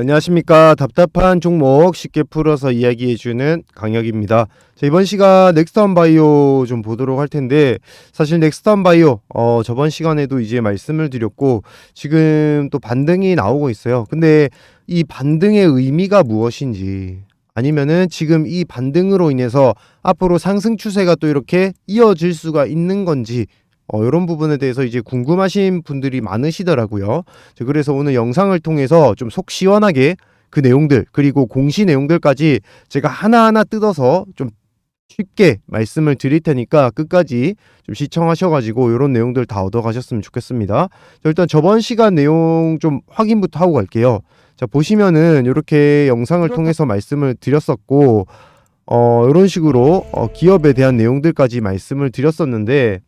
안녕하십니까. 답답한 종목 쉽게 풀어서 이야기해주는 강혁입니다. 자, 이번 시간 넥스턴 바이오 좀 보도록 할 텐데, 사실 넥스턴 바이오 저번 시간에도 이제 말씀을 드렸고 지금 또 반등이 나오고 있어요. 근데 이 반등의 의미가 무엇인지, 아니면은 지금 이 반등으로 인해서 앞으로 상승 추세가 또 이렇게 이어질 수가 있는 건지, 이런 부분에 대해서 이제 궁금하신 분들이 많으시더라고요. 그래서 오늘 영상을 통해서 좀 속 시원하게 그 내용들, 그리고 공시 내용들까지 제가 하나하나 뜯어서 좀 쉽게 말씀을 드릴 테니까 끝까지 좀 시청하셔가지고 이런 내용들 다 얻어가셨으면 좋겠습니다. 자, 일단 저번 시간 내용 좀 확인부터 하고 갈게요. 자, 보시면은 이렇게 영상을 통해서 말씀을 드렸었고, 이런 식으로 기업에 대한 내용들까지 말씀을 드렸었는데,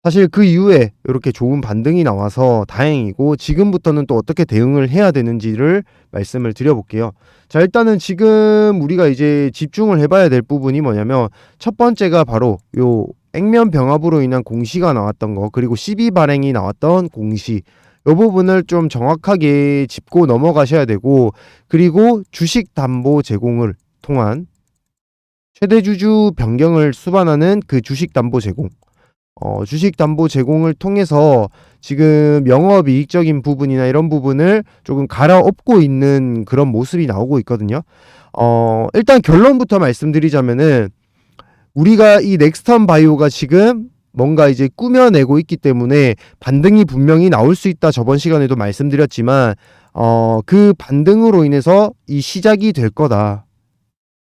사실 그 이후에 이렇게 좋은 반등이 나와서 다행이고, 지금부터는 또 어떻게 대응을 해야 되는지를 말씀을 드려볼게요. 자, 일단은 지금 우리가 이제 집중을 해봐야 될 부분이 뭐냐면, 첫 번째가 바로 요 액면 병합으로 인한 공시가 나왔던 거, 그리고 12 발행이 나왔던 공시, 이 부분을 좀 정확하게 짚고 넘어가셔야 되고, 그리고 주식 담보 제공을 통한 최대 주주 변경을 수반하는 그 주식 담보 제공, 주식 담보 제공을 통해서 지금 영업이익적인 부분이나 이런 부분을 조금 갈아엎고 있는 그런 모습이 나오고 있거든요. 일단 결론부터 말씀드리자면은, 우리가 이 넥스턴 바이오가 지금 뭔가 이제 꾸며내고 있기 때문에 반등이 분명히 나올 수 있다. 저번 시간에도 말씀드렸지만, 그 반등으로 인해서 이 시작이 될 거다.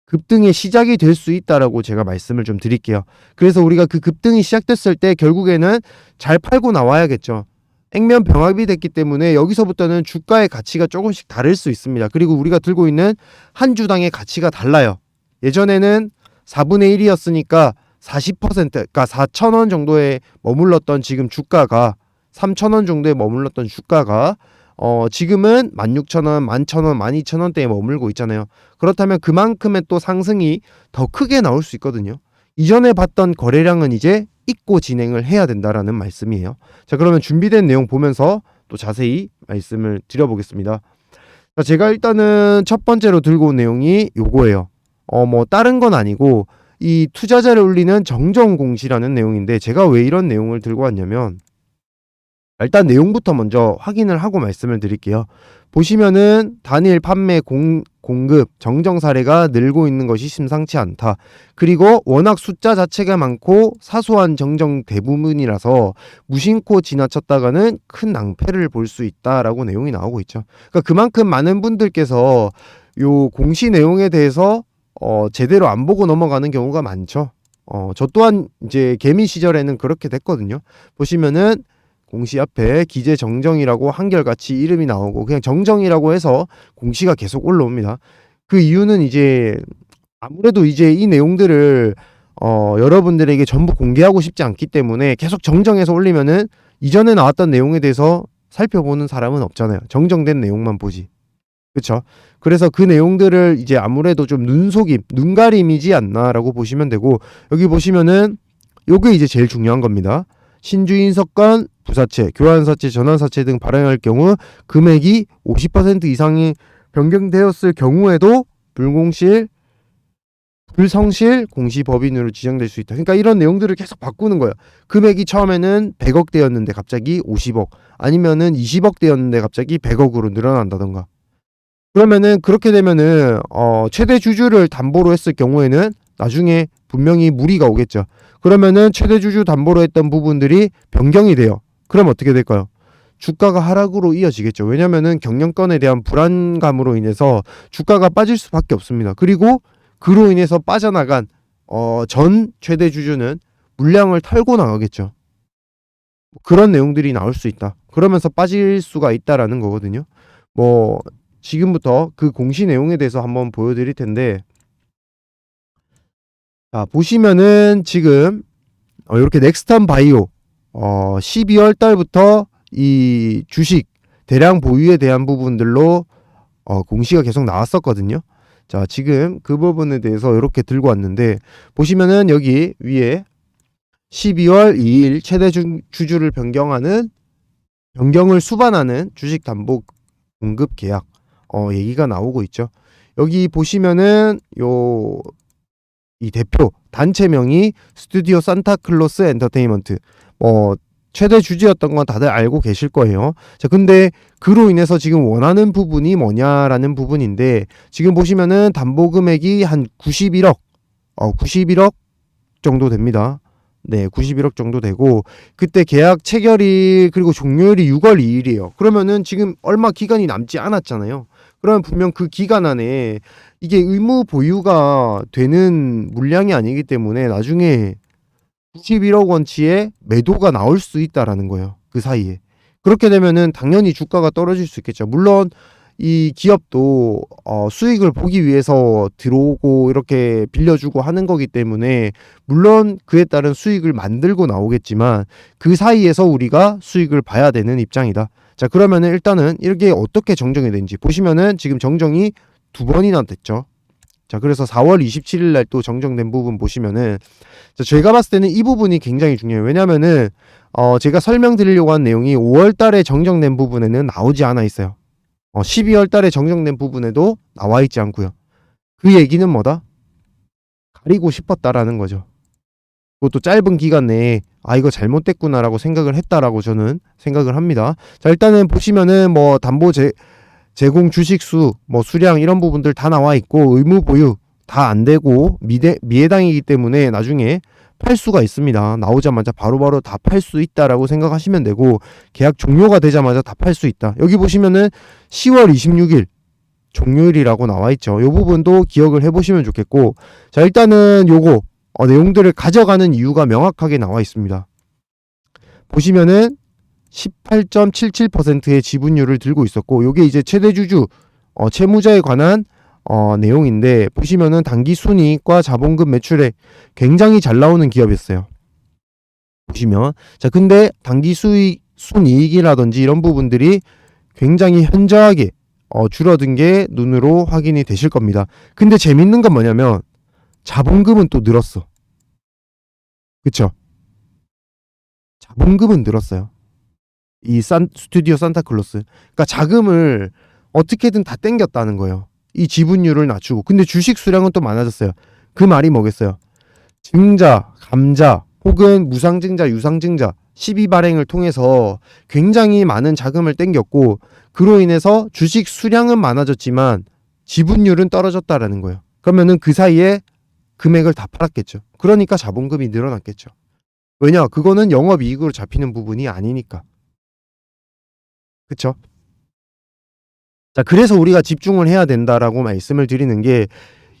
급등의 시작이 될 수 있다라고 제가 말씀을 좀 드릴게요. 그래서 우리가 그 급등이 시작됐을 때 결국에는 잘 팔고 나와야겠죠. 액면 병합이 됐기 때문에 여기서부터는 주가의 가치가 조금씩 다를 수 있습니다. 그리고 우리가 들고 있는 한 주당의 가치가 달라요. 예전에는 4분의 1이었으니까 40%, 그러니까 4,000원 정도에 머물렀던 지금 주가가, 3,000원 정도에 머물렀던 주가가 지금은 16,000원, 11,000원, 12,000원대에 머물고 있잖아요. 그렇다면 그만큼의 또 상승이 더 크게 나올 수 있거든요. 이전에 봤던 거래량은 이제 잊고 진행을 해야 된다라는 말씀이에요. 자, 그러면 준비된 내용 보면서 또 자세히 말씀을 드려보겠습니다. 자, 제가 일단은 첫 번째로 들고 온 내용이 요거예요. 뭐 다른 건 아니고 이 투자자를 울리는 정정 공시라는 내용인데, 제가 왜 이런 내용을 들고 왔냐면, 일단 내용부터 먼저 확인을 하고 말씀을 드릴게요. 보시면은 단일 판매 공급 정정 사례가 늘고 있는 것이 심상치 않다. 그리고 워낙 숫자 자체가 많고 사소한 정정 대부분이라서 무심코 지나쳤다가는 큰 낭패를 볼 수 있다라고 내용이 나오고 있죠. 그러니까 그만큼 많은 분들께서 요 공시 내용에 대해서 제대로 안 보고 넘어가는 경우가 많죠. 저 또한 이제 개미 시절에는 그렇게 됐거든요. 보시면은 공시 앞에 기재 정정이라고 한결같이 이름이 나오고 그냥 정정이라고 해서 공시가 계속 올라옵니다. 그 이유는 이제 아무래도 이제 이 내용들을 여러분들에게 전부 공개하고 싶지 않기 때문에 계속 정정해서 올리면은 이전에 나왔던 내용에 대해서 살펴보는 사람은 없잖아요. 정정된 내용만 보지. 그렇죠? 그래서 그 내용들을 이제 아무래도 좀 눈속임, 눈가림이지 않나라고 보시면 되고, 여기 보시면은 요게 이제 제일 중요한 겁니다. 신주인 석관, 부사채, 교환사채, 전환사채 등 발행할 경우 금액이 50% 이상이 변경되었을 경우에도 불성실 공시법인으로 지정될 수 있다. 그러니까 이런 내용들을 계속 바꾸는 거예요. 금액이 처음에는 100억대였는데 갑자기 50억, 아니면은 20억대였는데 갑자기 100억으로 늘어난다던가. 그러면은 그렇게 되면은 최대 주주를 담보로 했을 경우에는 나중에 분명히 무리가 오겠죠. 그러면은 최대 주주 담보로 했던 부분들이 변경이 돼요. 그럼 어떻게 될까요? 주가가 하락으로 이어지겠죠. 왜냐면은 경영권에 대한 불안감으로 인해서 주가가 빠질 수밖에 없습니다. 그리고 그로 인해서 빠져나간 전 최대 주주는 물량을 털고 나가겠죠. 그런 내용들이 나올 수 있다. 그러면서 빠질 수가 있다라는 거거든요. 뭐 지금부터 그 공시 내용에 대해서 한번 보여드릴 텐데, 자, 보시면은 지금 이렇게 넥스턴 바이오 12월 달부터 이 주식 대량 보유에 대한 부분들로 공시가 계속 나왔었거든요. 자, 지금 그 부분에 대해서 이렇게 들고 왔는데, 보시면은 여기 위에 12월 2일 최대 주주를 변경을 수반하는 주식 담보 공급 계약, 얘기가 나오고 있죠. 여기 보시면은 이 대표 단체명이 스튜디오 산타클로스 엔터테인먼트, 최대 주주였던 건 다들 알고 계실 거예요. 자, 근데 그로 인해서 지금 원하는 부분이 뭐냐라는 부분인데, 지금 보시면은 담보 금액이 한 91억, 91억 정도 됩니다. 네, 91억 정도 되고, 그때 계약 체결일 그리고 종료일이 6월 2일이에요. 그러면은 지금 얼마 기간이 남지 않았잖아요. 그러면 분명 그 기간 안에 이게 의무 보유가 되는 물량이 아니기 때문에 나중에 91억 원치의 매도가 나올 수 있다라는 거예요. 그 사이에. 그렇게 되면은 당연히 주가가 떨어질 수 있겠죠. 물론 이 기업도 수익을 보기 위해서 들어오고 이렇게 빌려주고 하는 거기 때문에 물론 그에 따른 수익을 만들고 나오겠지만 그 사이에서 우리가 수익을 봐야 되는 입장이다. 자, 그러면은 일단은 이게 어떻게 정정이 된지 보시면은 지금 정정이 2번이나 됐죠. 자, 그래서 4월 27일 날 또 정정된 부분 보시면은, 자, 제가 봤을 때는 이 부분이 굉장히 중요해요. 왜냐면은 제가 설명드리려고 한 내용이 5월 달에 정정된 부분에는 나오지 않아 있어요. 12월 달에 정정된 부분에도 나와 있지 않고요. 그 얘기는 뭐다? 가리고 싶었다라는 거죠. 그것도 짧은 기간 내에 이거 잘못됐구나라고 생각을 했다라고 저는 생각을 합니다. 자, 일단은 보시면은 담보 제공 주식수, 수량 이런 부분들 다 나와 있고 의무 보유 다 안 되고 미해당이기 때문에 나중에 팔 수가 있습니다. 나오자마자 바로바로 다 팔 수 있다라고 생각하시면 되고, 계약 종료가 되자마자 다 팔 수 있다. 여기 보시면은 10월 26일 종료일이라고 나와 있죠. 이 부분도 기억을 해보시면 좋겠고, 자, 일단은 요거 내용들을 가져가는 이유가 명확하게 나와 있습니다. 보시면은 18.77%의 지분율을 들고 있었고, 요게 이제 최대 주주 채무자에 관한 내용인데, 보시면은 당기 순이익과 자본금 매출액 굉장히 잘 나오는 기업이었어요. 보시면, 자, 근데 당기 순이익이라든지 이런 부분들이 굉장히 현저하게 줄어든 게 눈으로 확인이 되실 겁니다. 근데 재밌는 건 뭐냐면 자본금은 또 늘었어. 그쵸? 자본금은 늘었어요. 이 스튜디오 산타클로스. 그러니까 자금을 어떻게든 다 땡겼다는 거예요. 이 지분율을 낮추고. 근데 주식 수량은 또 많아졌어요. 그 말이 뭐겠어요? 증자, 감자, 혹은 무상증자, 유상증자, 12발행을 통해서 굉장히 많은 자금을 땡겼고, 그로 인해서 주식 수량은 많아졌지만 지분율은 떨어졌다라는 거예요. 그러면은 그 사이에 금액을 다 팔았겠죠. 그러니까 자본금이 늘어났겠죠. 왜냐? 그거는 영업이익으로 잡히는 부분이 아니니까. 그쵸? 자, 그래서 우리가 집중을 해야 된다라고 말씀을 드리는 게,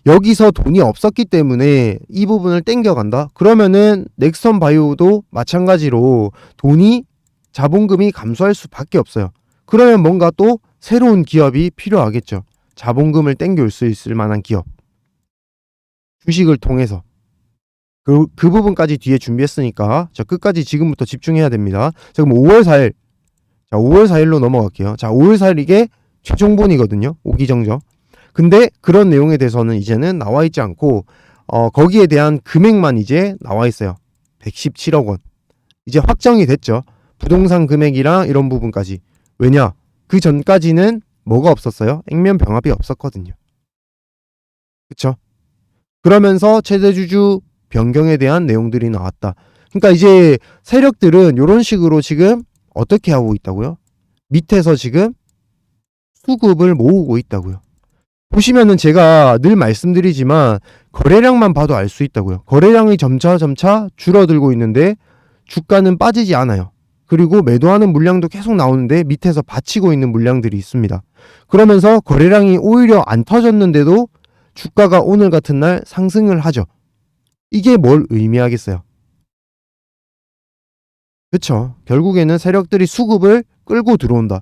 여기서 돈이 없었기 때문에 이 부분을 땡겨간다? 그러면은 넥스턴 바이오도 마찬가지로 자본금이 감소할 수밖에 없어요. 그러면 뭔가 또 새로운 기업이 필요하겠죠. 자본금을 땡겨올 수 있을 만한 기업. 주식을 통해서. 그 부분까지 뒤에 준비했으니까 자, 끝까지 지금부터 집중해야 됩니다. 자, 그럼 5월 4일. 자, 5월 4일로 넘어갈게요. 자, 5월 4일 이게 최종본이거든요. 오기정정. 근데 그런 내용에 대해서는 이제는 나와 있지 않고 거기에 대한 금액만 이제 나와 있어요. 117억 원. 이제 확정이 됐죠. 부동산 금액이랑 이런 부분까지. 왜냐? 그 전까지는 뭐가 없었어요? 액면 병합이 없었거든요. 그쵸? 그러면서 최대주주 변경에 대한 내용들이 나왔다. 그러니까 이제 세력들은 이런 식으로 지금 어떻게 하고 있다고요? 밑에서 지금 수급을 모으고 있다고요. 보시면은 제가 늘 말씀드리지만 거래량만 봐도 알 수 있다고요. 거래량이 점차 줄어들고 있는데 주가는 빠지지 않아요. 그리고 매도하는 물량도 계속 나오는데 밑에서 받치고 있는 물량들이 있습니다. 그러면서 거래량이 오히려 안 터졌는데도 주가가 오늘 같은 날 상승을 하죠. 이게 뭘 의미하겠어요? 그쵸? 결국에는 세력들이 수급을 끌고 들어온다.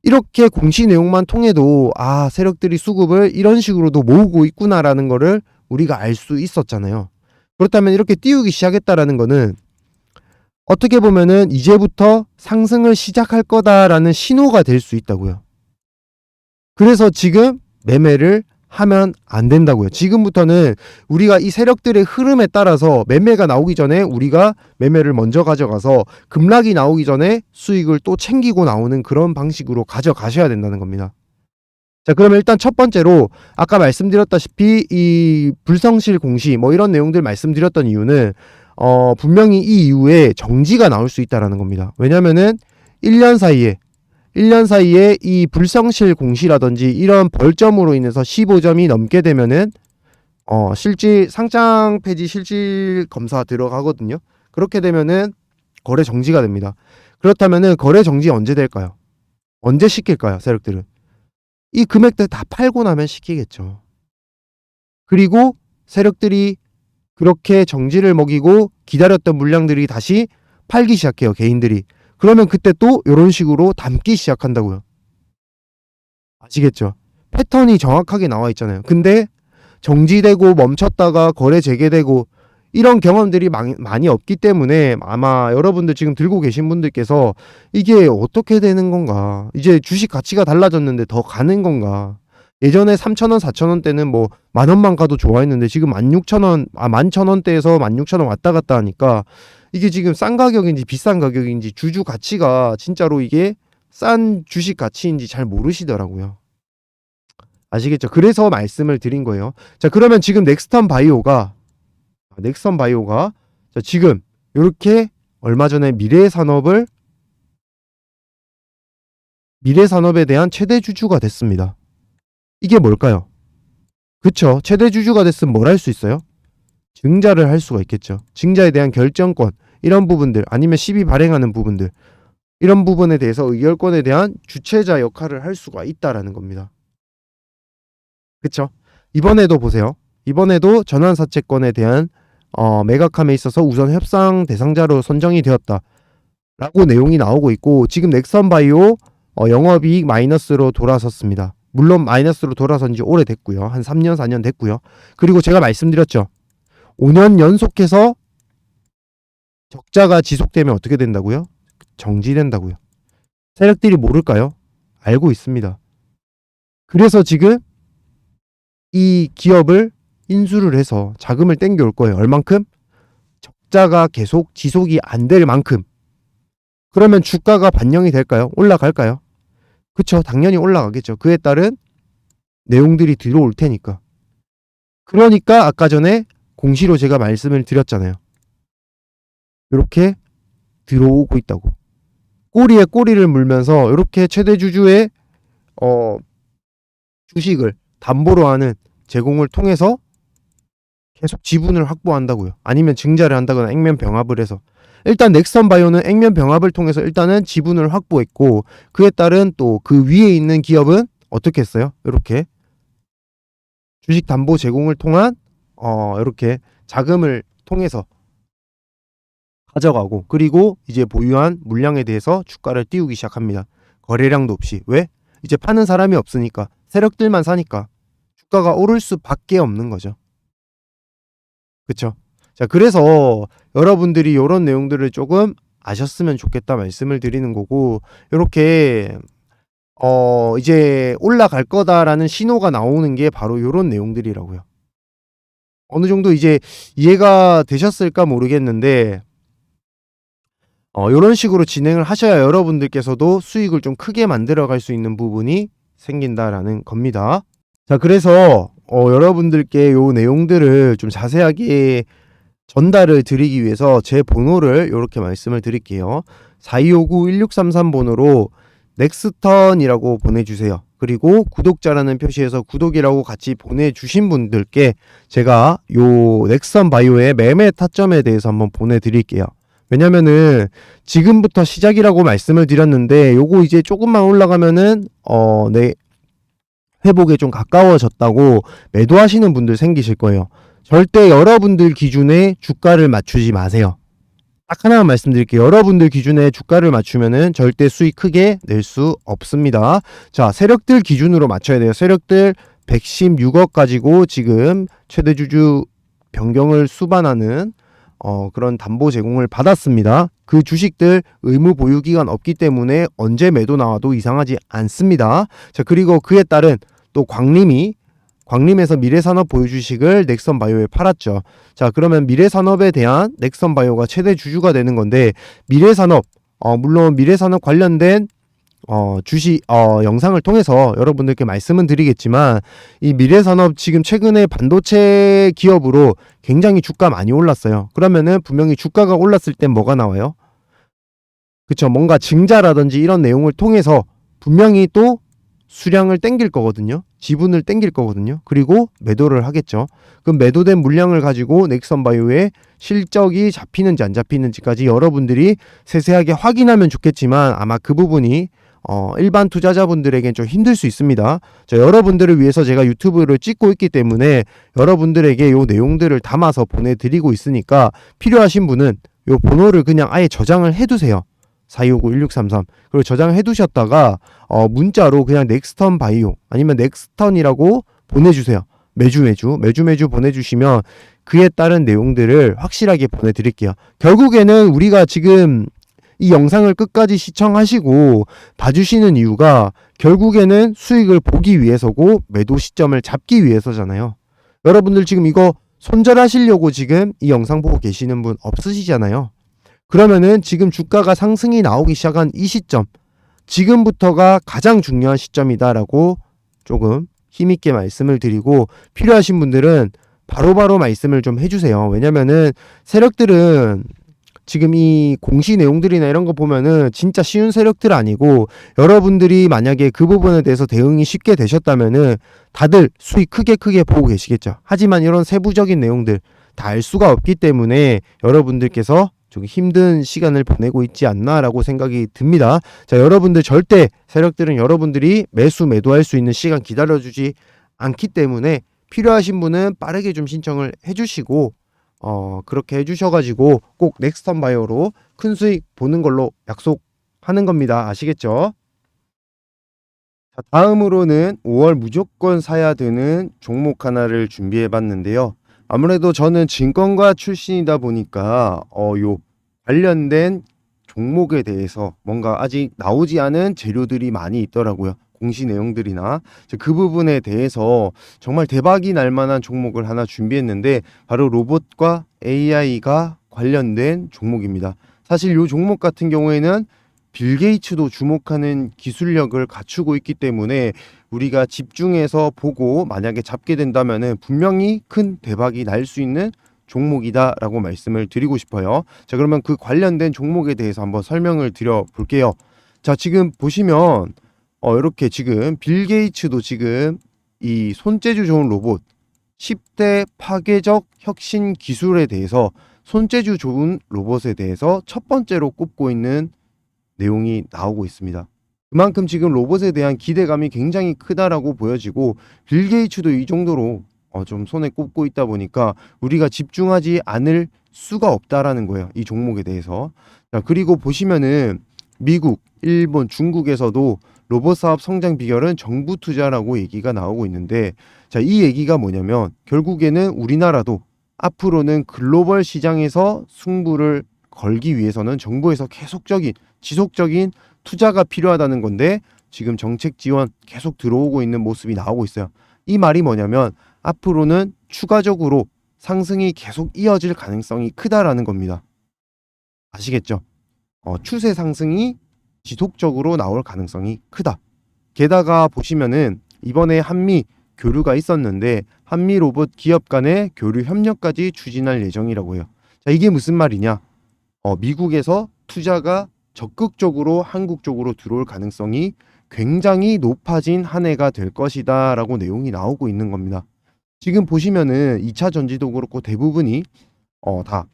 이렇게 공시 내용만 통해도 세력들이 수급을 이런 식으로도 모으고 있구나라는 거를 우리가 알 수 있었잖아요. 그렇다면 이렇게 띄우기 시작했다라는 거는 어떻게 보면은 이제부터 상승을 시작할 거다라는 신호가 될 수 있다고요. 그래서 지금 매매를 하면 안 된다고요. 지금부터는 우리가 이 세력들의 흐름에 따라서 매매가 나오기 전에 우리가 매매를 먼저 가져가서 급락이 나오기 전에 수익을 또 챙기고 나오는 그런 방식으로 가져가셔야 된다는 겁니다. 자, 그러면 일단 첫 번째로 아까 말씀드렸다시피 이 불성실 공시 뭐 이런 내용들 말씀드렸던 이유는 분명히 이 이후에 정지가 나올 수 있다라는 겁니다. 왜냐면은 1년 사이에 이 불성실 공시라든지 이런 벌점으로 인해서 15점이 넘게 되면은 실질 상장 폐지 실질 검사 들어가거든요. 그렇게 되면은 거래 정지가 됩니다. 그렇다면은 거래 정지 언제 될까요? 언제 시킬까요, 세력들은? 이 금액들 다 팔고 나면 시키겠죠. 그리고 세력들이 그렇게 정지를 먹이고 기다렸던 물량들이 다시 팔기 시작해요, 개인들이. 그러면 그때 또 이런 식으로 담기 시작한다고요. 아시겠죠? 패턴이 정확하게 나와 있잖아요. 근데 정지되고 멈췄다가 거래 재개되고 이런 경험들이 많이 없기 때문에 아마 여러분들 지금 들고 계신 분들께서 이게 어떻게 되는 건가? 이제 주식 가치가 달라졌는데 더 가는 건가? 예전에 3,000원, 4,000원 때는 뭐 만 원만 가도 좋아했는데 지금 16,000원, 11,000원대에서 16,000원 왔다 갔다 하니까 이게 지금 싼 가격인지 비싼 가격인지 주주 가치가 진짜로 이게 싼 주식 가치인지 잘 모르시더라고요. 아시겠죠? 그래서 말씀을 드린 거예요. 자, 그러면 지금 넥스턴 바이오가 자, 지금 이렇게 얼마 전에 미래산업에 대한 최대 주주가 됐습니다. 이게 뭘까요? 그쵸? 최대 주주가 됐으면 뭘 할 수 있어요? 증자를 할 수가 있겠죠. 증자에 대한 결정권 이런 부분들 아니면 시비 발행하는 부분들 이런 부분에 대해서 의결권에 대한 주체자 역할을 할 수가 있다라는 겁니다. 그쵸? 이번에도 보세요. 이번에도 전환사채권에 대한 매각함에 있어서 우선 협상 대상자로 선정이 되었다 라고 내용이 나오고 있고 지금 넥선바이오 영업이익 마이너스로 돌아섰습니다. 물론 마이너스로 돌아선 지 오래됐고요. 한 3년 4년 됐고요. 그리고 제가 말씀드렸죠. 5년 연속해서 적자가 지속되면 어떻게 된다고요? 정지된다고요. 세력들이 모를까요? 알고 있습니다. 그래서 지금 이 기업을 인수를 해서 자금을 땡겨올 거예요. 얼만큼? 적자가 계속 지속이 안 될 만큼. 그러면 주가가 반영이 될까요? 올라갈까요? 그쵸, 당연히 올라가겠죠. 그에 따른 내용들이 들어올 테니까. 그러니까 아까 전에 공시로 제가 말씀을 드렸잖아요. 이렇게 들어오고 있다고. 꼬리에 꼬리를 물면서 이렇게 최대 주주의 주식을 담보로 하는 제공을 통해서 계속 지분을 확보한다고요. 아니면 증자를 한다거나 액면 병합을 해서. 일단 넥스턴 바이오는 액면 병합을 통해서 일단은 지분을 확보했고 그에 따른 또 그 위에 있는 기업은 어떻게 했어요? 이렇게 주식 담보 제공을 통한 이렇게 자금을 통해서 가져가고 그리고 이제 보유한 물량에 대해서 주가를 띄우기 시작합니다. 거래량도 없이. 왜? 이제 파는 사람이 없으니까 세력들만 사니까 주가가 오를 수밖에 없는 거죠. 그쵸? 자, 그래서 여러분들이 이런 내용들을 조금 아셨으면 좋겠다 말씀을 드리는 거고 이렇게 이제 올라갈 거다라는 신호가 나오는 게 바로 이런 내용들이라고요. 어느 정도 이제 이해가 되셨을까 모르겠는데 이런 식으로 진행을 하셔야 여러분들께서도 수익을 좀 크게 만들어 갈 수 있는 부분이 생긴다라는 겁니다. 자, 그래서 여러분들께 요 내용들을 좀 자세하게 전달을 드리기 위해서 제 번호를 이렇게 말씀을 드릴게요. 4259-1633번으로 넥스턴이라고 보내주세요. 그리고 구독자라는 표시에서 구독이라고 같이 보내주신 분들께 제가 요 넥스턴 바이오의 매매 타점에 대해서 한번 보내드릴게요. 왜냐면은 지금부터 시작이라고 말씀을 드렸는데 요거 이제 조금만 올라가면은 내 회복에 좀 가까워졌다고 매도하시는 분들 생기실 거예요. 절대 여러분들 기준에 주가를 맞추지 마세요. 딱 하나만 말씀드릴게요. 여러분들 기준에 주가를 맞추면은 절대 수익 크게 낼 수 없습니다. 자, 세력들 기준으로 맞춰야 돼요. 세력들 116억 가지고 지금 최대 주주 변경을 수반하는 그런 담보 제공을 받았습니다. 그 주식들 의무 보유 기간 없기 때문에 언제 매도 나와도 이상하지 않습니다. 자, 그리고 그에 따른 또 광림에서 미래산업 보유 주식을 넥선바이오에 팔았죠. 자, 그러면 미래산업에 대한 넥선바이오가 최대 주주가 되는 건데 미래산업 물론 미래산업 관련된 영상을 통해서 여러분들께 말씀은 드리겠지만, 이 미래산업 지금 최근에 반도체 기업으로 굉장히 주가 많이 올랐어요. 그러면은 분명히 주가가 올랐을 땐 뭐가 나와요? 그쵸. 뭔가 증자라든지 이런 내용을 통해서 분명히 또 수량을 땡길 거거든요. 지분을 땡길 거거든요. 그리고 매도를 하겠죠. 그럼 매도된 물량을 가지고 넥슨바이오의 실적이 잡히는지 안 잡히는지까지 여러분들이 세세하게 확인하면 좋겠지만, 아마 그 부분이 일반 투자자분들에겐 좀 힘들 수 있습니다. 여러분들을 위해서 제가 유튜브를 찍고 있기 때문에 여러분들에게 요 내용들을 담아서 보내드리고 있으니까, 필요하신 분은 요 번호를 그냥 아예 저장을 해두세요. 4259-1633. 그리고 저장해 두셨다가 문자로 그냥 넥스턴 바이오 아니면 넥스턴이라고 보내주세요. 매주 보내주시면 그에 따른 내용들을 확실하게 보내드릴게요. 결국에는 우리가 지금 이 영상을 끝까지 시청하시고 봐주시는 이유가 결국에는 수익을 보기 위해서고 매도 시점을 잡기 위해서잖아요. 여러분들 지금 이거 손절하시려고 지금 이 영상 보고 계시는 분 없으시잖아요. 그러면은 지금 주가가 상승이 나오기 시작한 이 시점, 지금부터가 가장 중요한 시점이다라고 조금 힘있게 말씀을 드리고, 필요하신 분들은 바로바로 말씀을 좀 해주세요. 왜냐면은 세력들은 지금 이 공시 내용들이나 이런 거 보면은 진짜 쉬운 세력들 아니고, 여러분들이 만약에 그 부분에 대해서 대응이 쉽게 되셨다면은 다들 수익 크게 보고 계시겠죠. 하지만 이런 세부적인 내용들 다 알 수가 없기 때문에 여러분들께서 좀 힘든 시간을 보내고 있지 않나라고 생각이 듭니다. 자, 여러분들 절대 세력들은 여러분들이 매도할 수 있는 시간 기다려주지 않기 때문에, 필요하신 분은 빠르게 좀 신청을 해주시고, 그렇게 해주셔가지고 꼭 넥스턴 바이오로 큰 수익 보는 걸로 약속하는 겁니다. 아시겠죠? 자, 다음으로는 5월 무조건 사야 되는 종목 하나를 준비해 봤는데요. 아무래도 저는 증권가 출신이다 보니까 요 관련된 종목에 대해서 뭔가 아직 나오지 않은 재료들이 많이 있더라고요. 공시 내용들이나 그 부분에 대해서 정말 대박이 날 만한 종목을 하나 준비했는데, 바로 로봇과 AI가 관련된 종목입니다. 사실 이 종목 같은 경우에는 빌 게이츠도 주목하는 기술력을 갖추고 있기 때문에 우리가 집중해서 보고 만약에 잡게 된다면은 분명히 큰 대박이 날 수 있는 종목이다 라고 말씀을 드리고 싶어요. 자, 그러면 그 관련된 종목에 대해서 한번 설명을 드려 볼게요. 자, 지금 보시면 이렇게 지금 빌 게이츠도 지금 이 손재주 좋은 로봇 10대 파괴적 혁신 기술에 대해서, 손재주 좋은 로봇에 대해서 첫 번째로 꼽고 있는 내용이 나오고 있습니다. 그만큼 지금 로봇에 대한 기대감이 굉장히 크다라고 보여지고, 빌 게이츠도 이 정도로 좀 손에 꼽고 있다 보니까 우리가 집중하지 않을 수가 없다라는 거예요. 이 종목에 대해서. 자, 그리고 보시면은 미국, 일본, 중국에서도 로봇 사업 성장 비결은 정부 투자라고 얘기가 나오고 있는데, 자, 이 얘기가 뭐냐면 결국에는 우리나라도 앞으로는 글로벌 시장에서 승부를 걸기 위해서는 정부에서 계속적인 지속적인 투자가 필요하다는 건데, 지금 정책 지원 계속 들어오고 있는 모습이 나오고 있어요. 이 말이 뭐냐면 앞으로는 추가적으로 상승이 계속 이어질 가능성이 크다라는 겁니다. 아시겠죠? 추세 상승이 지속적으로 나올 가능성이 크다. 게다가 보시면은 이번에 한미 교류가 있었는데, 한미 로봇 기업 간의 교류 협력까지 추진할 예정이라고 해요. 자, 이게 무슨 말이냐? 미국에서 투자가 적극적으로 한국 쪽으로 들어올 가능성이 굉장히 높아진 한 해가 될 것이다 라고 내용이 나오고 있는 겁니다. 지금 보시면은 2차 전지도 그렇고 대부분이 다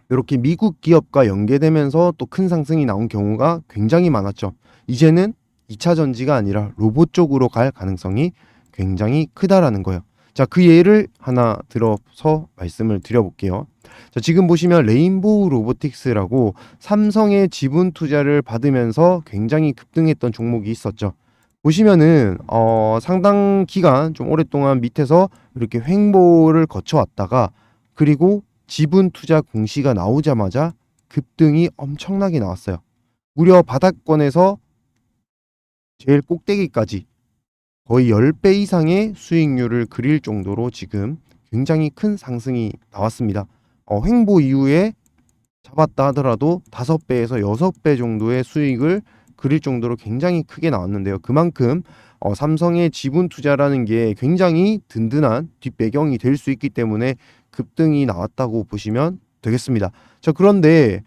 이렇게 미국 기업과 연계되면서 또 큰 상승이 나온 경우가 굉장히 많았죠. 이제는 2차 전지가 아니라 로봇 쪽으로 갈 가능성이 굉장히 크다라는 거예요. 자, 그 예를 하나 들어서 말씀을 드려볼게요. 자, 지금 보시면 레인보우 로보틱스라고 삼성의 지분 투자를 받으면서 굉장히 급등했던 종목이 있었죠. 보시면은 상당 기간 좀 오랫동안 밑에서 이렇게 횡보를 거쳐왔다가, 그리고 지분 투자 공시가 나오자마자 급등이 엄청나게 나왔어요. 무려 바닥권에서 제일 꼭대기까지 거의 10배 이상의 수익률을 그릴 정도로 지금 굉장히 큰 상승이 나왔습니다. 횡보 이후에 잡았다 하더라도 5배에서 6배 정도의 수익을 그릴 정도로 굉장히 크게 나왔는데요. 그만큼 삼성의 지분 투자라는 게 굉장히 든든한 뒷배경이 될 수 있기 때문에 급등이 나왔다고 보시면 되겠습니다. 자, 그런데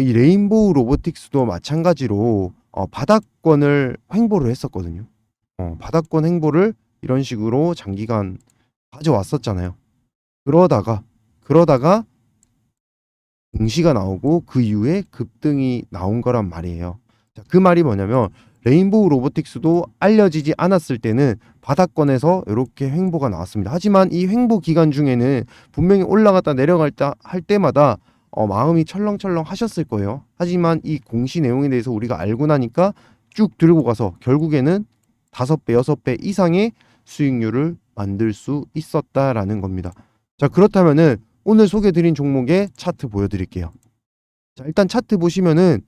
이 레인보우 로보틱스도 마찬가지로 바닥권을 횡보를 했었거든요. 바닥권 횡보를 이런 식으로 장기간 가져왔었잖아요. 그러다가 공시가 나오고 그 이후에 급등이 나온 거란 말이에요. 자, 그 말이 뭐냐면 레인보우 로보틱스도 알려지지 않았을 때는 바닥권에서 이렇게 횡보가 나왔습니다. 하지만 이 횡보 기간 중에는 분명히 올라갔다 내려갔다 할 때마다 마음이 철렁철렁 하셨을 거예요. 하지만 이 공시 내용에 대해서 우리가 알고 나니까 쭉 들고 가서 결국에는 5배, 6배 이상의 수익률을 만들 수 있었다라는 겁니다. 자, 그렇다면은 오늘 소개드린 종목의 차트 보여드릴게요. 자, 일단 차트 보시면은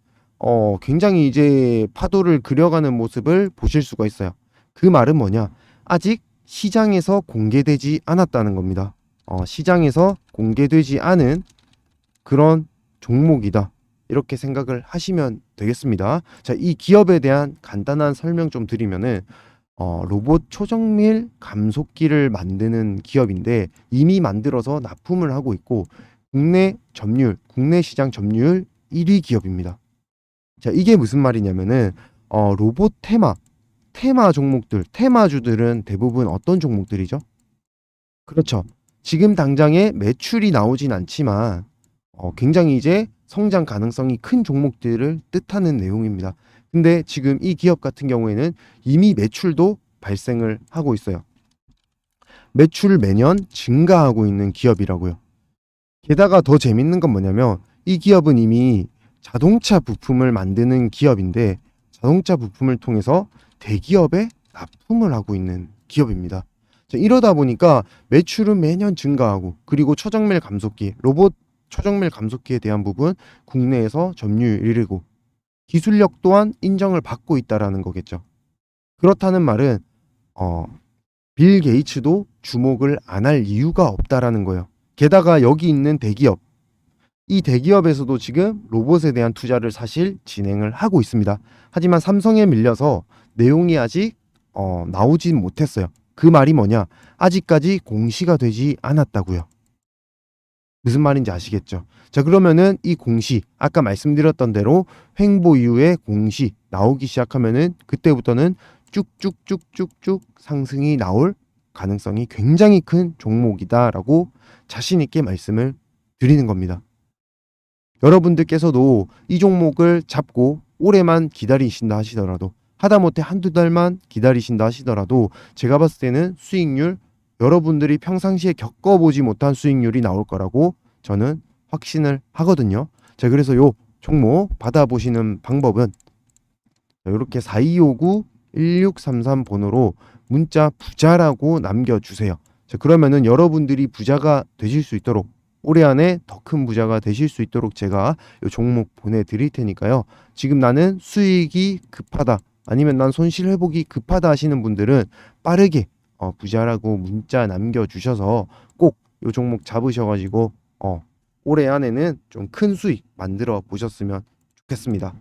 굉장히 이제 파도를 그려가는 모습을 보실 수가 있어요. 그 말은 뭐냐? 아직 시장에서 공개되지 않았다는 겁니다. 시장에서 공개되지 않은 그런 종목이다. 이렇게 생각을 하시면 되겠습니다. 자, 이 기업에 대한 간단한 설명 좀 드리면은 로봇 초정밀 감속기를 만드는 기업인데 이미 만들어서 납품을 하고 있고 국내 시장 점유율 1위 기업입니다. 자, 이게 무슨 말이냐면은 로봇 테마 종목들, 테마주들은 대부분 어떤 종목들이죠? 그렇죠. 지금 당장에 매출이 나오진 않지만 굉장히 이제 성장 가능성이 큰 종목들을 뜻하는 내용입니다. 근데 지금 이 기업 같은 경우에는 이미 매출도 발생을 하고 있어요. 매출 매년 증가하고 있는 기업이라고요. 게다가 더 재밌는 건 뭐냐면 이 기업은 이미 자동차 부품을 만드는 기업인데 자동차 부품을 통해서 대기업에 납품을 하고 있는 기업입니다. 자, 이러다 보니까 매출은 매년 증가하고 그리고 초정밀 감속기, 로봇 초정밀 감속기에 대한 부분 국내에서 점유율 1위고 기술력 또한 인정을 받고 있다라는 거겠죠. 그렇다는 말은 빌 게이츠도 주목을 안 할 이유가 없다라는 거예요. 게다가 여기 있는 대기업, 이 대기업에서도 지금 로봇에 대한 투자를 사실 진행을 하고 있습니다. 하지만 삼성에 밀려서 내용이 아직 나오진 못했어요. 그 말이 뭐냐? 아직까지 공시가 되지 않았다고요. 무슨 말인지 아시겠죠? 자, 그러면은 이 공시, 아까 말씀드렸던 대로 횡보 이후에 공시 나오기 시작하면은 그때부터는 쭉쭉쭉쭉쭉 상승이 나올 가능성이 굉장히 큰 종목이다라고 자신 있게 말씀을 드리는 겁니다. 여러분들께서도 이 종목을 잡고 올해만 기다리신다 하시더라도 하다못해 한두 달만 기다리신다 하시더라도 제가 봤을 때는 수익률 여러분들이 평상시에 겪어보지 못한 수익률이 나올 거라고 저는 확신을 하거든요. 자, 그래서 요 종목 받아보시는 방법은 이렇게 4259-1633 번호로 문자 부자라고 남겨주세요. 자, 그러면은 여러분들이 부자가 되실 수 있도록 올해 안에 더 큰 부자가 되실 수 있도록 제가 이 종목 보내드릴 테니까요. 지금 나는 수익이 급하다 아니면 난 손실 회복이 급하다 하시는 분들은 빠르게 부자라고 문자 남겨주셔서 꼭 이 종목 잡으셔가지고 올해 안에는 좀 큰 수익 만들어 보셨으면 좋겠습니다.